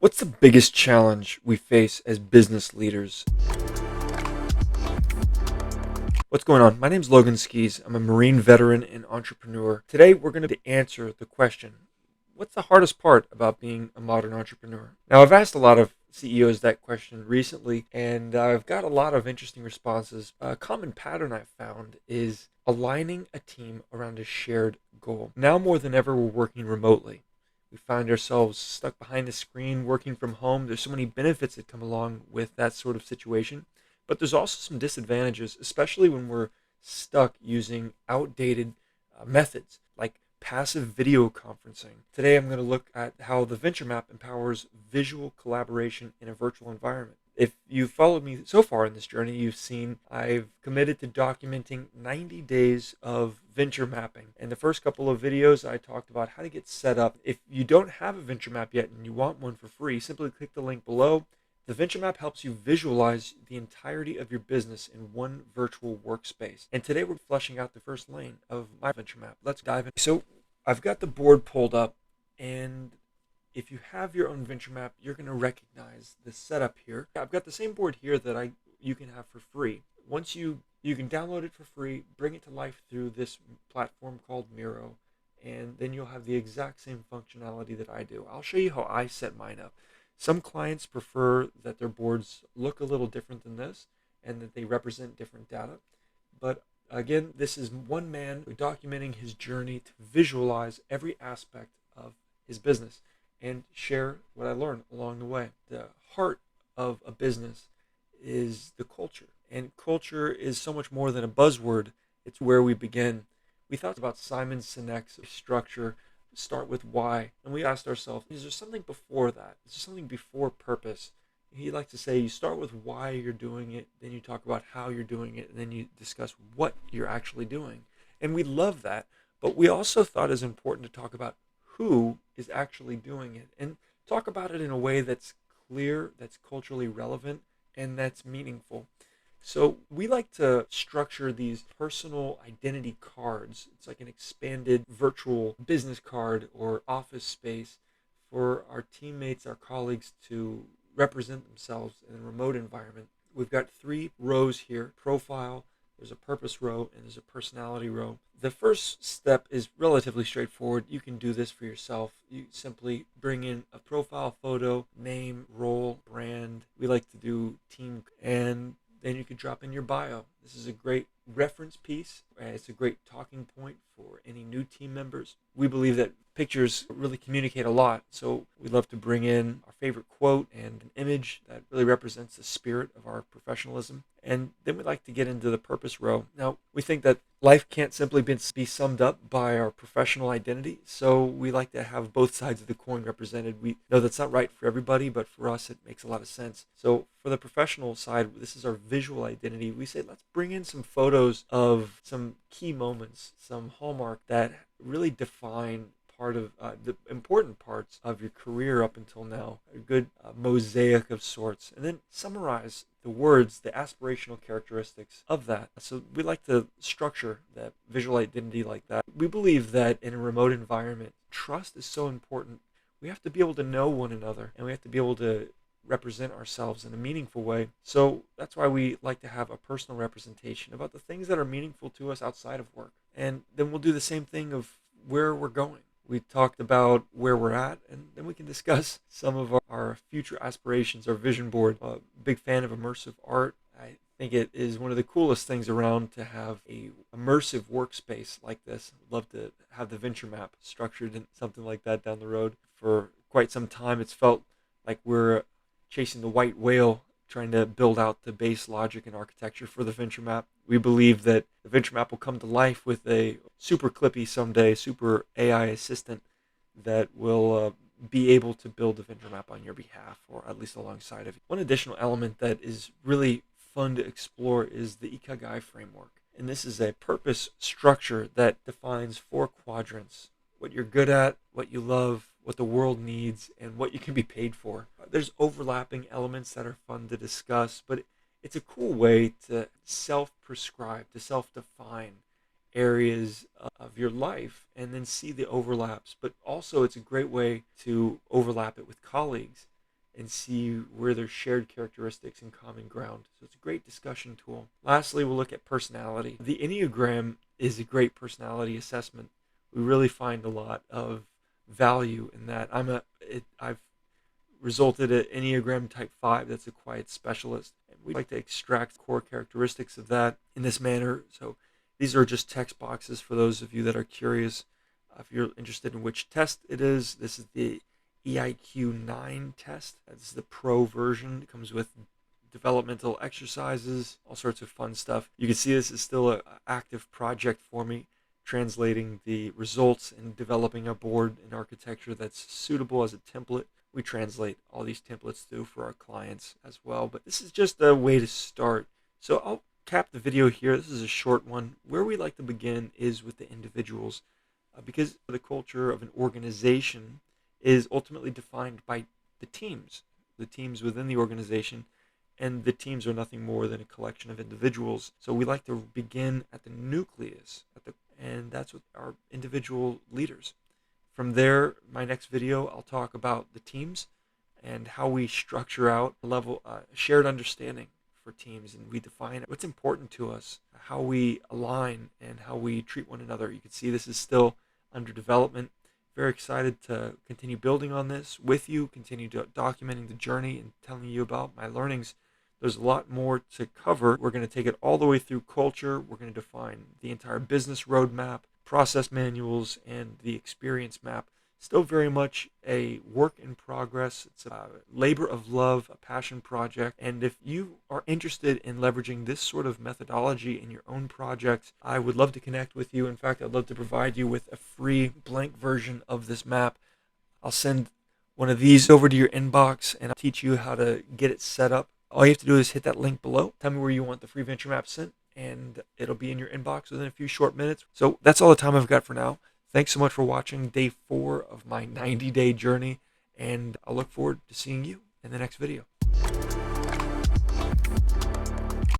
What's the biggest challenge we face as business leaders? What's going on? My name's Logan Skis. I'm a Marine veteran and entrepreneur. Today, we're going to answer the question, what's the hardest part about being a modern entrepreneur? Now, I've asked a lot of CEOs that question recently, and I've got a lot of interesting responses. A common pattern I've found is aligning a team around a shared goal. Now more than ever, we're working remotely. We find ourselves stuck behind the screen, working from home. There's so many benefits that come along with that sort of situation. But there's also some disadvantages, especially when we're stuck using outdated methods like passive video conferencing. Today, I'm going to look at how the Venture Map empowers visual collaboration in a virtual environment. If you've followed me so far in this journey, you've seen I've committed to documenting 90 days of venture mapping. In the first couple of videos, I talked about how to get set up. If you don't have a venture map yet and you want one for free, simply click the link below. The Venture Map helps you visualize the entirety of your business in one virtual workspace. And today we're fleshing out the first lane of my Venture Map. Let's dive in. So I've got the board pulled up, and if you have your own Venture Map, you're going to recognize the setup here. I've got the same board here that you can have for free. Once you can download it for free, bring it to life through this platform called Miro, and then you'll have the exact same functionality that I do. I'll show you how I set mine up. Some clients prefer that their boards look a little different than this and that they represent different data. But again, this is one man documenting his journey to visualize every aspect of his business and share what I learned along the way. The heart of a business is the culture. And culture is so much more than a buzzword. It's where we begin. We thought about Simon Sinek's structure, start with why, and we asked ourselves, is there something before that? Is there something before purpose? He likes to say you start with why you're doing it, then you talk about how you're doing it, and then you discuss what you're actually doing. And we love that, but we also thought it was important to talk about who is actually doing it and talk about it in a way that's clear, that's culturally relevant, and that's meaningful. So we like to structure these personal identity cards. It's like an expanded virtual business card or office space for our teammates, our colleagues to represent themselves in a remote environment. We've got 3 rows here: profile, there's a purpose row, and there's a personality row. The first step is relatively straightforward. You can do this for yourself. You simply bring in a profile photo, name, role, brand. We like to do team, and then you can drop in your bio. This is a great reference piece. It's a great talking point for any new team members. We believe that pictures really communicate a lot, so we love to bring in our favorite quote and an image that really represents the spirit of our professionalism. And then we like to get into the purpose row. Now, we think that life can't simply be summed up by our professional identity, so we like to have both sides of the coin represented. We know that's not right for everybody, but for us it makes a lot of sense. So for the professional side, this is our visual identity. We say let's bring in some photos of some key moments, some hallmark that really define part of the important parts of your career up until now, a good mosaic of sorts, and then summarize the words, the aspirational characteristics of that. So we like to structure that visual identity like that. We believe that in a remote environment, trust is so important. We have to be able to know one another, and we have to be able to represent ourselves in a meaningful way. So that's why we like to have a personal representation about the things that are meaningful to us outside of work. And then we'll do the same thing of where we're going. We talked about where we're at, and then we can discuss some of our future aspirations, our vision board. A big fan of immersive art. I think it is one of the coolest things around to have a immersive workspace like this. I'd love to have the Venture Map structured in something like that down the road. For quite some time, it's felt like we're chasing the white whale, trying to build out the base logic and architecture for the Venture Map. We believe that the Venture Map will come to life with a super clippy someday, super AI assistant that will be able to build the Venture Map on your behalf, or at least alongside of it. One additional element that is really fun to explore is the Ikagai Framework. And this is a purpose structure that defines 4 quadrants: what you're good at, what you love, what the world needs, and what you can be paid for. There's overlapping elements that are fun to discuss, but it's a cool way to self-prescribe, to self-define areas of your life and then see the overlaps. But also it's a great way to overlap it with colleagues and see where there's shared characteristics and common ground. So it's a great discussion tool. Lastly, we'll look at personality. The Enneagram is a great personality assessment. We really find a lot of value in that. I've resulted at Enneagram Type 5. That's a quiet specialist. And we like to extract core characteristics of that in this manner. So these are just text boxes for those of you that are curious. If you're interested in which test it is, this is the EIQ 9 test. This is the pro version. It comes with developmental exercises, all sorts of fun stuff. You can see this is still an active project for me, translating the results and developing a board and architecture that's suitable as a template. We translate all these templates through for our clients as well, but this is just a way to start. So I'll cap the video here. This is a short one. Where we like to begin is with the individuals, because the culture of an organization is ultimately defined by the teams within the organization, and the teams are nothing more than a collection of individuals. So we like to begin at the nucleus, and that's with our individual leaders. From there, my next video, I'll talk about the teams and how we structure out a level, shared understanding for teams, and we define what's important to us, how we align, and how we treat one another. You can see this is still under development. Very excited to continue building on this with you, continue documenting the journey and telling you about my learnings. There's a lot more to cover. We're going to take it all the way through culture. We're going to define the entire business roadmap, process manuals, and the experience map. Still very much a work in progress. It's a labor of love, a passion project. And if you are interested in leveraging this sort of methodology in your own projects, I would love to connect with you. In fact, I'd love to provide you with a free blank version of this map. I'll send one of these over to your inbox and I'll teach you how to get it set up. All you have to do is hit that link below. Tell me where you want the free venture map sent, and it'll be in your inbox within a few short minutes. So that's all the time I've got for now. Thanks so much for watching day 4 of my 90-day journey, and I'll look forward to seeing you in the next video.